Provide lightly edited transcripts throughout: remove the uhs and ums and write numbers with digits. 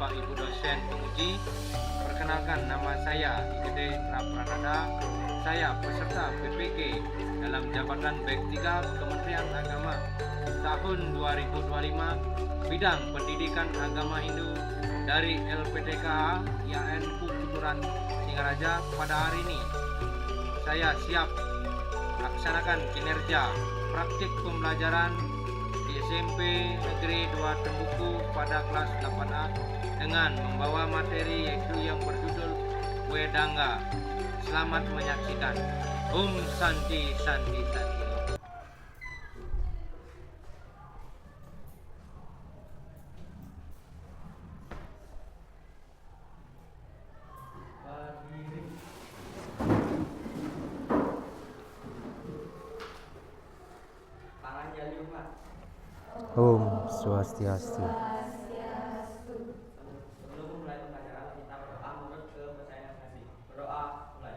Bapak Ibu dosen penguji. Perkenalkan, nama saya Gede Pranada. Saya peserta PPG dalam jabatan Bek 3 Kementerian Agama tahun 2025 bidang Pendidikan Agama Hindu dari LPTKH IAIN Kuturan Singaraja. Pada hari ini saya siap laksanakan kinerja praktik pembelajaran di SMP Negeri 2 Tembuku pada kelas 8A dengan membawa materi yaitu yang berjudul Wedanga. Selamat menyaksikan. Om Santi Santi Santi. Om Swastiastu. Sebelum mulai pembelajaran kita berdoa menurut kepercayaan kasih. Berdoa mulai.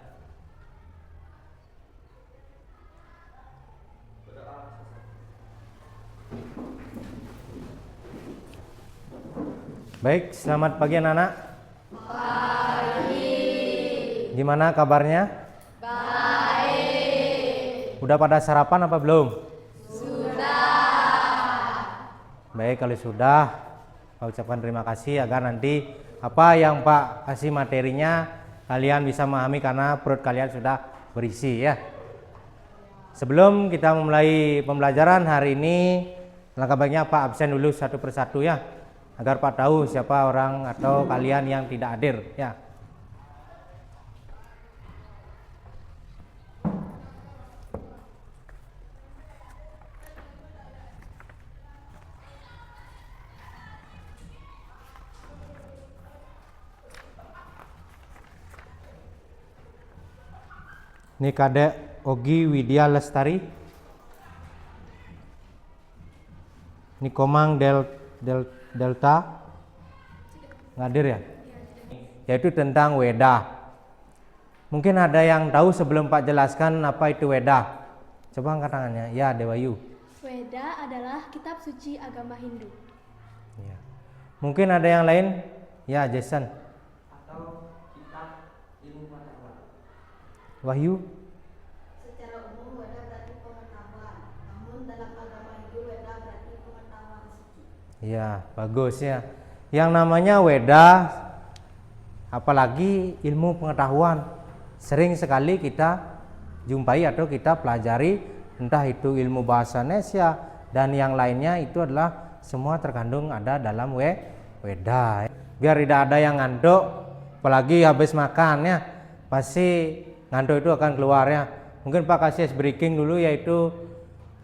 Berdoa. Baik, selamat pagi anak-anak. Pagi. Gimana kabarnya? Baik. Udah pada sarapan apa belum? Baik, kalau sudah, Pak ucapkan terima kasih agar nanti apa yang Pak kasih materinya kalian bisa memahami karena perut kalian sudah berisi ya. Sebelum kita memulai pembelajaran hari ini, langkah baiknya Pak absen dulu satu persatu ya, agar Pak tahu siapa orang atau kalian yang tidak hadir ya. Ini Kadek Ogi Widya Lestari. Ini Komang Delta. Ngadir ya? Yaitu tentang Weda. Mungkin ada yang tahu sebelum Pak jelaskan apa itu Weda. Coba angkat tangannya. Ya, Dewayu. Weda adalah kitab suci agama Hindu. Ya. Mungkin ada yang lain? Ya, Jason. Wahyu. Secara umum Weda berarti pengetahuan, namun dalam agama Hindu Weda berarti pengetahuan suci. Ya, bagus ya. Yang namanya Weda, apalagi ilmu pengetahuan, sering sekali kita jumpai atau kita pelajari, entah itu ilmu bahasa Indonesia dan yang lainnya, itu adalah semua terkandung ada dalam Weda. Biar tidak ada yang ngantuk, apalagi habis makan ya, pasti ngantuk itu akan keluar ya. Mungkin Pak kasih breaking dulu yaitu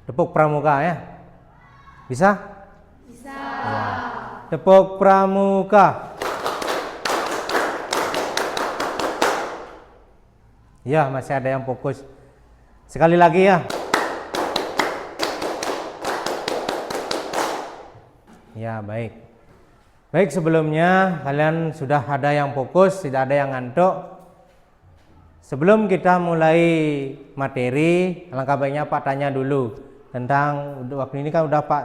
tepuk pramuka ya. Bisa? Bisa. Ya. Tepuk pramuka. Ya, masih ada yang fokus. Sekali lagi ya. Ya, baik. Baik, sebelumnya kalian sudah ada yang fokus, tidak ada yang ngantuk. Sebelum kita mulai materi, alangkah baiknya Pak tanya dulu tentang waktu ini kan udah Pak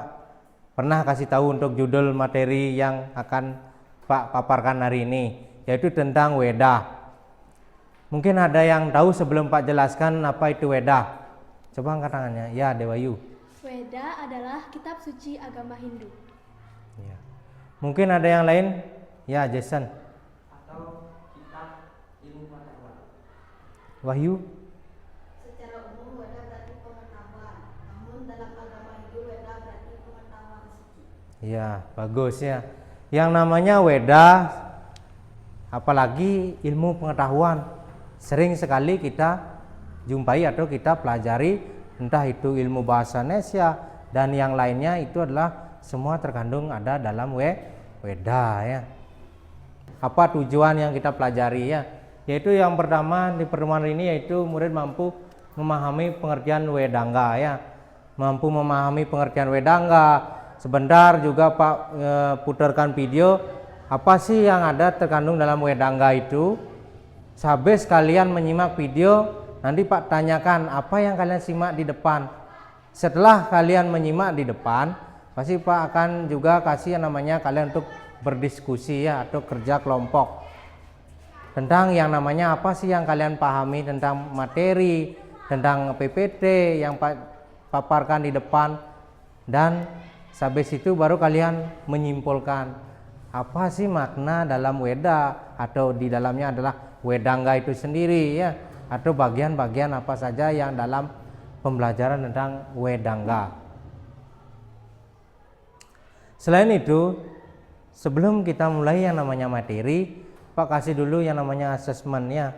pernah kasih tahu untuk judul materi yang akan Pak paparkan hari ini, yaitu tentang Weda. Mungkin ada yang tahu sebelum Pak jelaskan apa itu Weda. Coba angkat tangannya. Ya, Dewayu. Weda adalah kitab suci agama Hindu. Ya. Mungkin ada yang lain? Ya, Jason. Wahyu. Secara umum Weda berarti pengetahuan, namun dalam agama Hindu Weda berarti pengetahuan suci. Ya, bagus ya. Yang namanya Weda, apalagi ilmu pengetahuan, sering sekali kita jumpai atau kita pelajari, entah itu ilmu bahasa Indonesia dan yang lainnya, itu adalah semua terkandung ada dalam Weda ya. Apa tujuan yang kita pelajari ya? Yaitu yang pertama di pertemuan ini yaitu murid mampu memahami pengertian Wedanga ya. Mampu memahami pengertian Wedanga. Sebentar juga Pak putarkan video apa sih yang ada terkandung dalam Wedanga itu. Sehabis kalian menyimak video, nanti Pak tanyakan apa yang kalian simak di depan. Setelah kalian menyimak di depan, pasti Pak akan juga kasih yang namanya kalian untuk berdiskusi ya atau kerja kelompok tentang yang namanya apa sih yang kalian pahami tentang materi, tentang PPT yang paparkan di depan, dan habis itu baru kalian menyimpulkan apa sih makna dalam Weda atau di dalamnya adalah Wedangga itu sendiri ya, atau bagian-bagian apa saja yang dalam pembelajaran tentang Wedangga. Selain itu, sebelum kita mulai yang namanya materi, Pak kasih dulu yang namanya asesmen ya.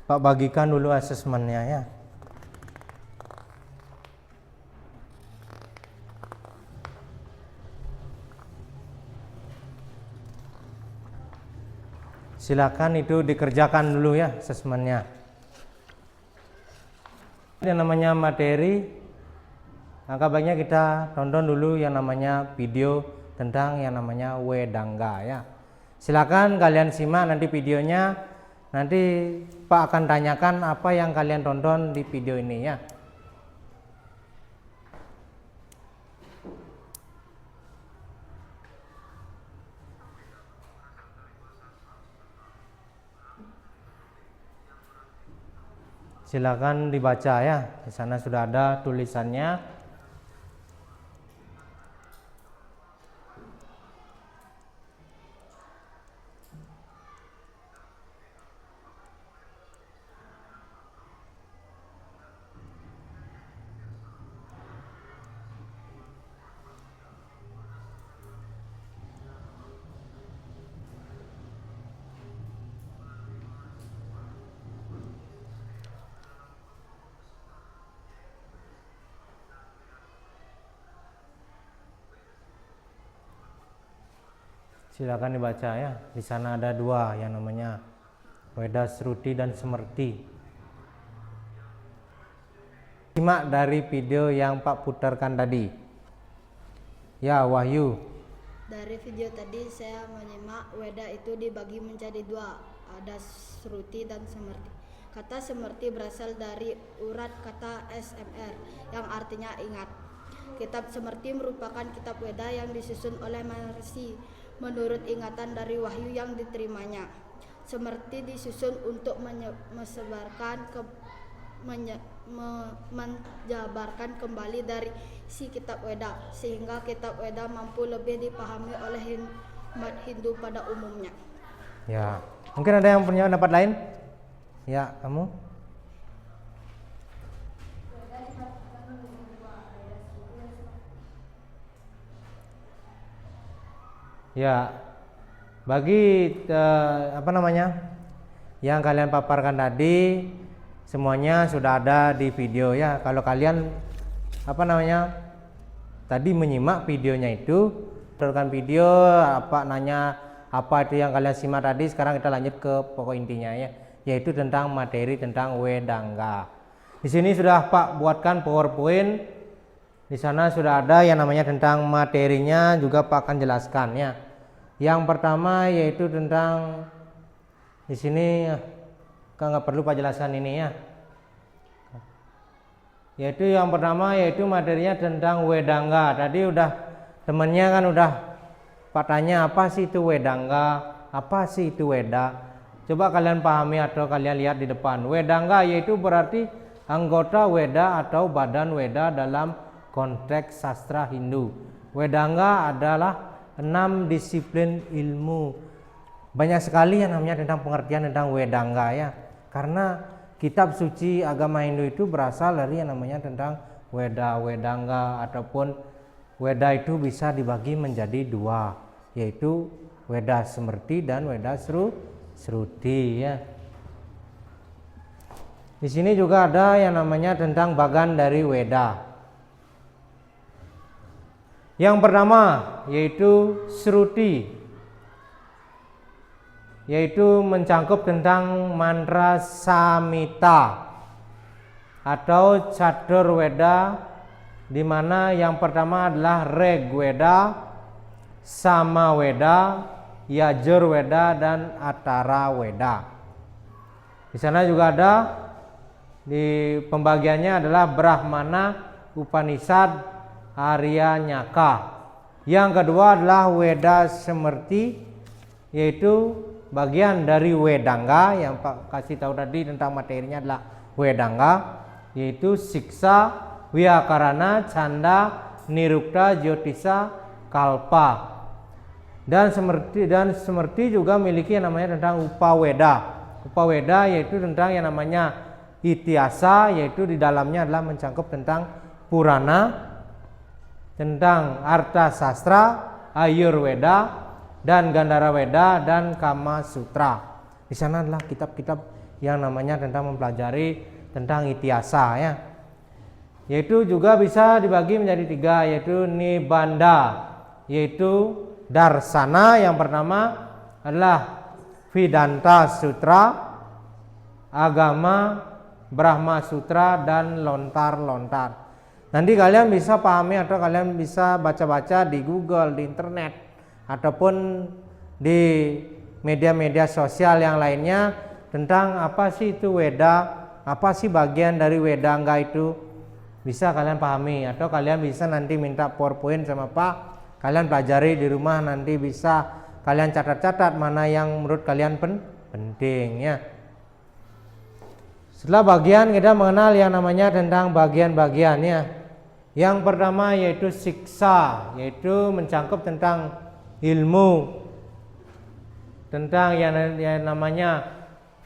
Pak bagikan dulu asesmennya ya. Silakan itu dikerjakan dulu ya asesmennya. Yang namanya materi, maka baiknya kita tonton dulu yang namanya video tentang yang namanya Wedangga ya. Silakan kalian simak nanti videonya. Nanti Pak akan tanyakan apa yang kalian tonton di video ini ya. Silakan dibaca ya. Di sana sudah ada tulisannya. Silakan dibaca ya. Di sana ada dua yang namanya Weda Sruti dan Semerti. Simak dari video yang Pak putarkan tadi. Ya, Wahyu. Dari video tadi saya menyimak Weda itu dibagi menjadi dua, ada Sruti dan Semerti. Kata Semerti berasal dari urat kata SMR yang artinya ingat. Kitab Semerti merupakan kitab Weda yang disusun oleh Maharishi menurut ingatan dari wahyu yang diterimanya. Semerti disusun untuk menjabarkan kembali dari si kitab Weda, sehingga kitab Weda mampu lebih dipahami oleh umat Hindu pada umumnya. Ya, mungkin ada yang punya pendapat lain? Ya, kamu? Ya, bagi yang kalian paparkan tadi semuanya sudah ada di video ya. Kalau kalian tadi menyimak videonya itu, tonton video apa itu yang kalian simak tadi. Sekarang kita lanjut ke pokok intinya ya, yaitu tentang materi tentang Wedangga. Di sini sudah Pak buatkan PowerPoint. Di sana sudah ada yang namanya tentang materinya, juga Pak akan jelaskan ya. Yang pertama yaitu tentang, di sini nggak perlu Pak jelaskan ini ya. Yaitu yang pertama yaitu materinya tentang Wedangga. Tadi udah temennya kan udah Pak tanya apa sih itu Wedangga, apa sih itu Weda. Coba kalian pahami atau kalian lihat di depan. Wedangga yaitu berarti anggota Weda atau badan Weda dalam konteks sastra Hindu. Wedangga adalah 6 disiplin ilmu. Banyak sekali yang namanya tentang pengertian tentang Wedangga ya. Karena kitab suci agama Hindu itu berasal dari yang namanya tentang Weda, Wedangga, ataupun Weda itu bisa dibagi menjadi dua, yaitu Weda Semerti dan Weda Sruti ya. Di sini juga ada yang namanya tentang bagan dari Weda. Yang pertama yaitu Sruti, yaitu mencangkup tentang mantra Samhita atau Catur Weda, di mana yang pertama adalah Rig Weda, Sama Weda, Yajur Weda, dan Atara Weda. Di sana juga ada di pembagiannya adalah Brahmana, Upanishad, Arya Nyaka. Yang kedua adalah Weda Semerti, yaitu bagian dari Wedangga yang Pak kasih tahu tadi tentang materinya adalah Wedangga, yaitu Siksa, Wyakarana, Canda, Nirukta, Jyotisa, Kalpa. Dan Semerti juga memiliki yang namanya tentang Upaweda. Upaweda yaitu tentang yang namanya Itiasa, yaitu di dalamnya adalah mencakup tentang Purana, tentang Arta Sastra, Ayurveda, dan Gandhara Weda, dan Kama Sutra. Di sana adalah kitab-kitab yang namanya tentang mempelajari tentang Itiasa ya. Yaitu juga bisa dibagi menjadi 3, yaitu Nibanda, yaitu Darsana. Yang pertama adalah Vedanta Sutra, Agama Brahma Sutra, dan lontar-lontar. Nanti kalian bisa pahami atau kalian bisa baca-baca di Google, di internet, ataupun di media-media sosial yang lainnya tentang apa sih itu Weda, apa sih bagian dari Wedangga itu. Bisa kalian pahami, atau kalian bisa nanti minta PowerPoint sama Pak, kalian pelajari di rumah, nanti bisa kalian catat-catat mana yang menurut kalian penting ya. Setelah bagian, kita mengenal yang namanya tentang bagian-bagiannya. Yang pertama yaitu siksa, yaitu mencakup tentang ilmu tentang yang namanya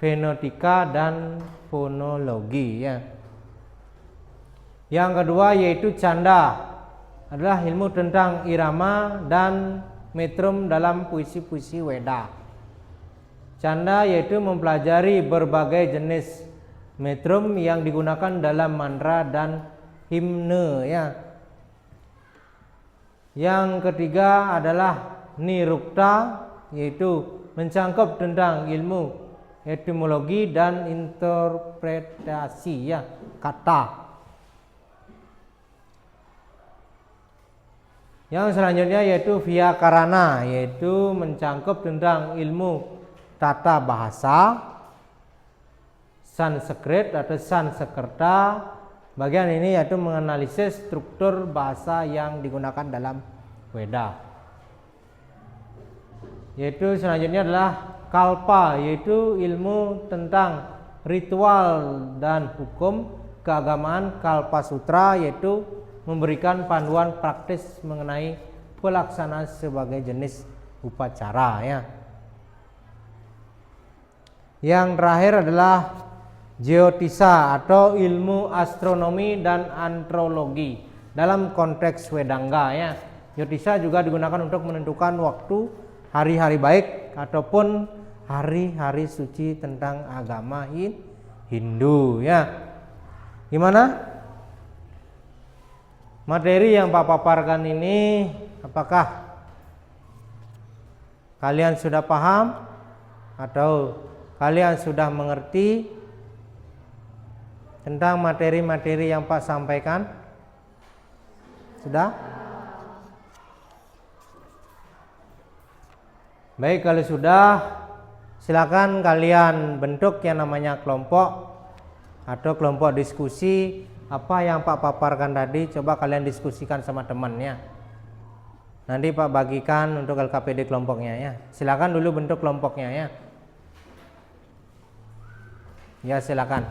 fenotika dan fonologi ya. Yang kedua yaitu canda, adalah ilmu tentang irama dan metrum dalam puisi-puisi Weda. Canda yaitu mempelajari berbagai jenis metrum yang digunakan dalam mantra dan himne ya. Yang ketiga adalah nirukta, yaitu mencakup tentang ilmu etimologi dan interpretasi ya kata. Yang selanjutnya yaitu Vyakarana, yaitu mencakup tentang ilmu tata bahasa, Sanskrit atau Sanskerta. Bagian ini yaitu menganalisis struktur bahasa yang digunakan dalam Weda. Yaitu selanjutnya adalah Kalpa, yaitu ilmu tentang ritual dan hukum keagamaan. Kalpa Sutra yaitu memberikan panduan praktis mengenai pelaksanaan sebagai jenis upacara ya. Yang terakhir adalah Jyotisa atau ilmu astronomi dan astrologi dalam konteks Wedangga ya. Jyotisa juga digunakan untuk menentukan waktu hari-hari baik ataupun hari-hari suci tentang agama Hindu ya. Gimana? Materi yang Pak paparkan ini apakah kalian sudah paham atau kalian sudah mengerti tentang materi-materi yang Pak sampaikan? Sudah? Baik, kalau sudah, silakan kalian bentuk yang namanya kelompok atau kelompok diskusi. Apa yang Pak paparkan tadi coba kalian diskusikan sama temannya. Nanti Pak bagikan untuk LKPD kelompoknya ya. Silakan dulu bentuk kelompoknya ya. Ya, silakan.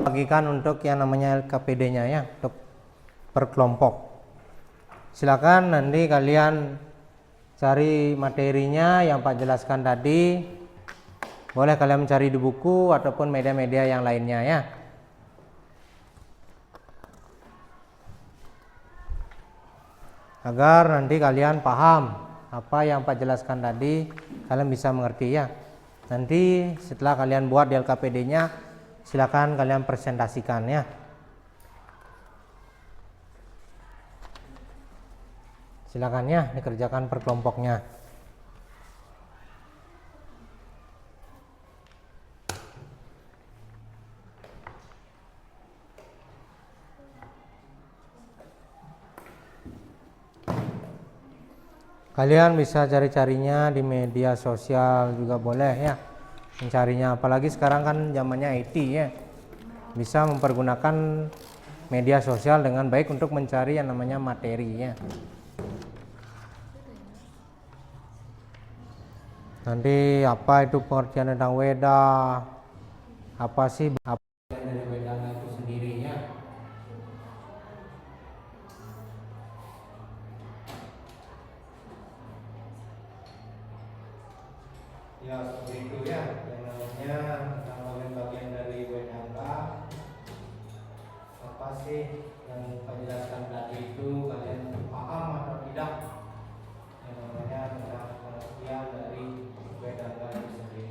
Bagikan untuk yang namanya LKPD-nya ya, untuk per kelompok. Silakan nanti kalian cari materinya yang Pak jelaskan tadi. Boleh kalian mencari di buku ataupun media-media yang lainnya ya. Agar nanti kalian paham apa yang Pak jelaskan tadi, kalian bisa mengerti ya. Nanti setelah kalian buat di LKPD-nya, silakan kalian presentasikan ya. Silakan ya dikerjakan per kelompoknya. Kalian bisa cari-carinya di media sosial juga boleh ya, mencarinya. Apalagi sekarang kan zamannya IT ya. bisa mempergunakan media sosial dengan baik untuk mencari yang namanya materinya. Nanti apa itu pengertian tentang Weda, apa sih apa dari Wedanga itu sendirinya. Ya seperti itu ya, yang namanya tentang bagian dari Wedanga. Apa sih yang penjelasan tadi itu kalian paham atau tidak? Yang namanya tentang pengertian dari Wedanga itu sendiri.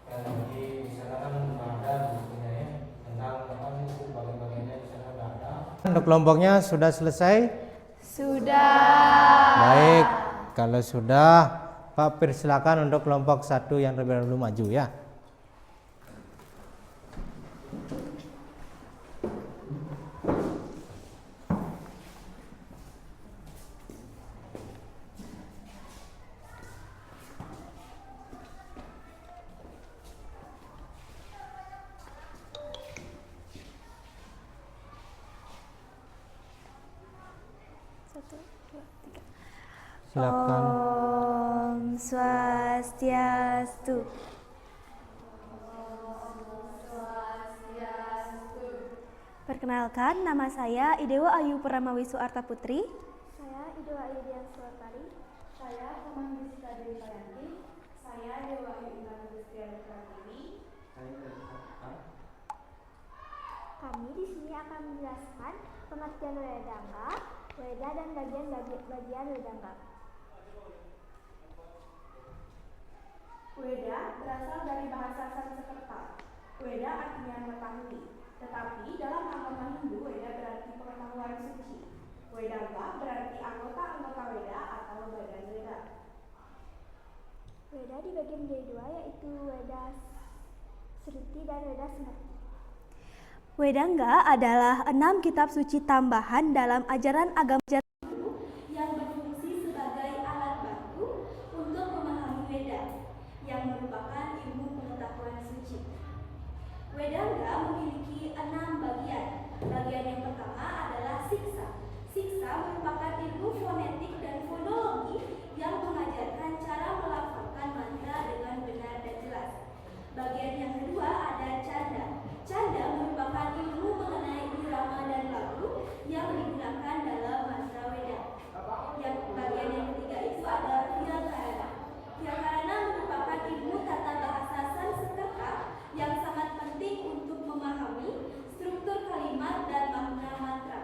Dan di sana kan ada bukunya ya, tentang apa itu bagian-bagiannya di sana ada. Untuk kelompoknya sudah selesai? Sudah. Baik, kalau sudah, Pak Pir silakan untuk kelompok 1 yang terlebih dahulu maju ya. Silakan. Om Swastiastu. Perkenalkan, nama saya Idewa Ayu Pramawisu Arta Putri. Saya Idewa Ayu Dian Suwartari. Saya Kamanggisita Dewi Payanti. Saya Dewa Ayu Intan Gustiani Pratiwi. Kami di sini akan menjelaskan pengertian Wedanga, Weda dan bagian Wedanga. Weda berasal dari bahasa Sanskerta. Weda artinya mengetahui, tetapi dalam agama Hindu Weda berarti pengetahuan suci. Wedanga berarti anggota-anggota Weda atau badan Weda. Weda dibagi menjadi dua, yaitu Weda Sruti dan Weda Smriti. Wedanga adalah 6 kitab suci tambahan dalam ajaran agama yang berfungsi sebagai alat bantu untuk memahami Weda, yang merupakan ilmu pengetahuan suci. Wedanga memiliki 6 bagian. Bagian yang pertama adalah siksa. Siksa merupakan ilmu fonetik dan fonologi yang mengajarkan cara melafalkan mantra dengan benar dan jelas. Bagian yang kedua ada canda. Canda merupakan ilmu mengenai irama dan lagu yang digunakan dalam mantra Weda. Yang bagian yang ketiga itu ada Vyakarana. Vyakarana merupakan ilmu tata bahasa Sanskerta yang sangat penting untuk memahami struktur kalimat dan makna mantra.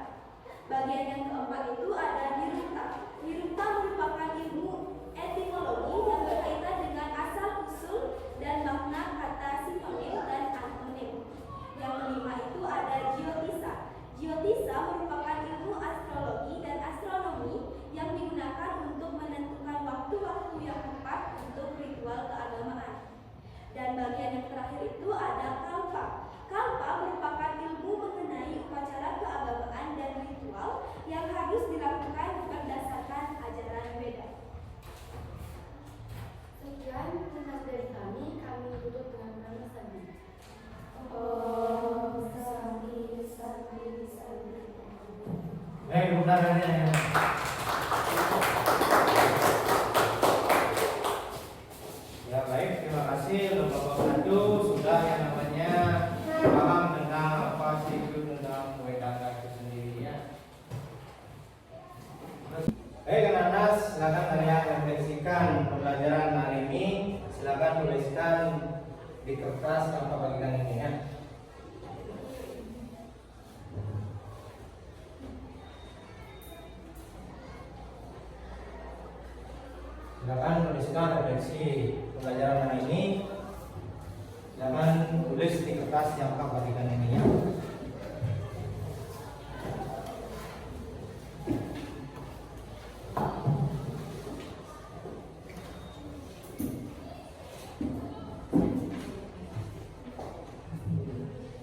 Bagian yang keempat itu ada Nirukta. Nirukta merupakan ilmu etimologi yang berkaitan dengan asal-usul dan makna kata sinonim dan antonim. Yang kelima itu ada Jyotisa. Jyotisa merupakan ilmu astrologi dan astronomi yang digunakan untuk menentukan waktu-waktu yang tepat untuk ritual keagamaan. Dan bagian yang terakhir itu ada Kalpa. Kalpa merupakan ilmu mengenai upacara keagamaan dan ritual yang harus dilakukan berdasarkan ajaran Weda. Sekian penjelasan dari kami tutup dengan nama Sandi. Om Sandi Sandi Sandi. Baik, bukan ya. Ya baik, terima kasih untuk Bapak Satu sudah yang namanya paham tentang apa sih itu tentang Wedanga itu sendiri ya. Baik anak-anak, silakan kalian refleksikan pembelajaran hari ini. Silakan tuliskan di kertas tanpa bagian ini ya. Silakan tuliskan refleksi pembelajaran hari ini. Silakan tulis di kertas yang tak bagikan ini ya.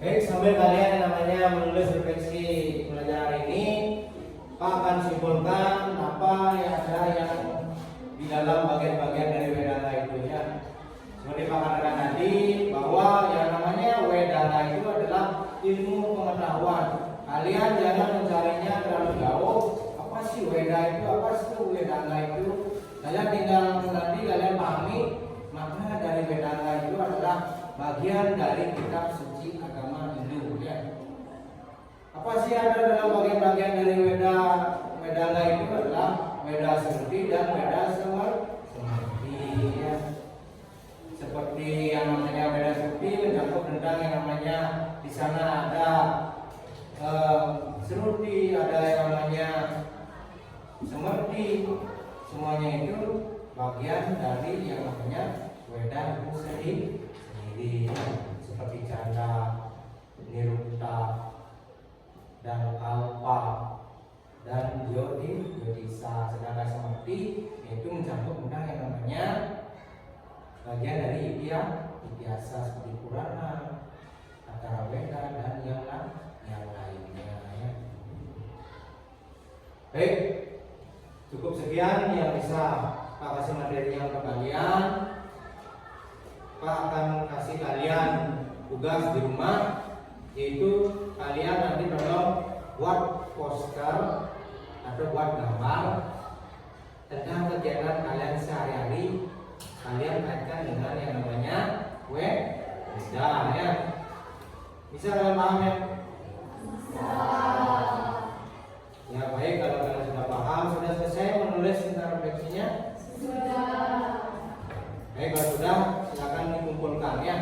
Baik, sambil kalian yang namanya menulis refleksi pembelajaran hari ini, ada yang di dalam bagian-bagian dari Vedanta itu ya. Seperti Pak katakan tadi bahwa yang namanya Vedanta itu adalah ilmu pengetahuan. Kalian jangan mencarinya terlalu jauh. Apa sih Veda itu? Apa sih Vedanta itu? Kalian tinggal nanti kalian pahami makna dari Vedanta itu adalah bagian dari kitab suci agama Hindu ya. Apa sih ada dalam bagian-bagian dari Vedanta itu adalah Veda Smriti dan Veda Smrti ya. Seperti yang namanya Veda Smrti mencakup tentang yang namanya di sana ada Smrti, ada yang namanya Smrti, semuanya itu bagian dari yang namanya Veda itu sendiri seperti Canda, Nirupta, dan Kalpa dan Yodisa. Sedangkan Smrti itu mencakup tentang yang namanya bagian dari Idiasa seperti Purana, Atara Veda dan yang lainnya ya. Baik, cukup sekian yang bisa Pak kasih materinya untuk kalian. Pak akan kasih kalian tugas di rumah, yaitu kalian nanti tolong buat poster atau buat gambar tentang kegiatan kalian sehari-hari. Kalian kaitkan dengan yang namanya Veda ya. Bisa kalian paham ya? Ya baik, kalau kalian sudah paham, sudah selesai menulis tentang refleksinya? Sudah. Baik, kalau sudah silakan dikumpulkan ya.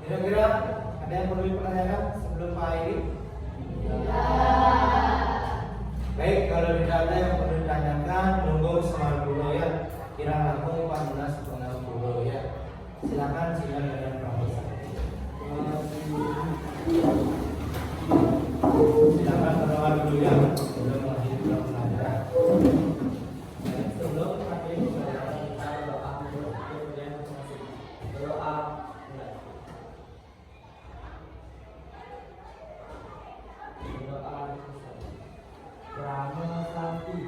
Kira-kira ada yang perlu dipertanyakan sebelum Pak Airi? Baik, kalau tidak ada yang perlu ditanyakan, nunggu semalam dulu ya. Kira langsung 14.30 ya. Silakan dengan Profesor. Silakan berdoa dulu ya sebelum mengakhiri pelajaran. Sebelum mengakhiri pelajaran kita berdoa dulu, kemudian berdoa. Brahma Santi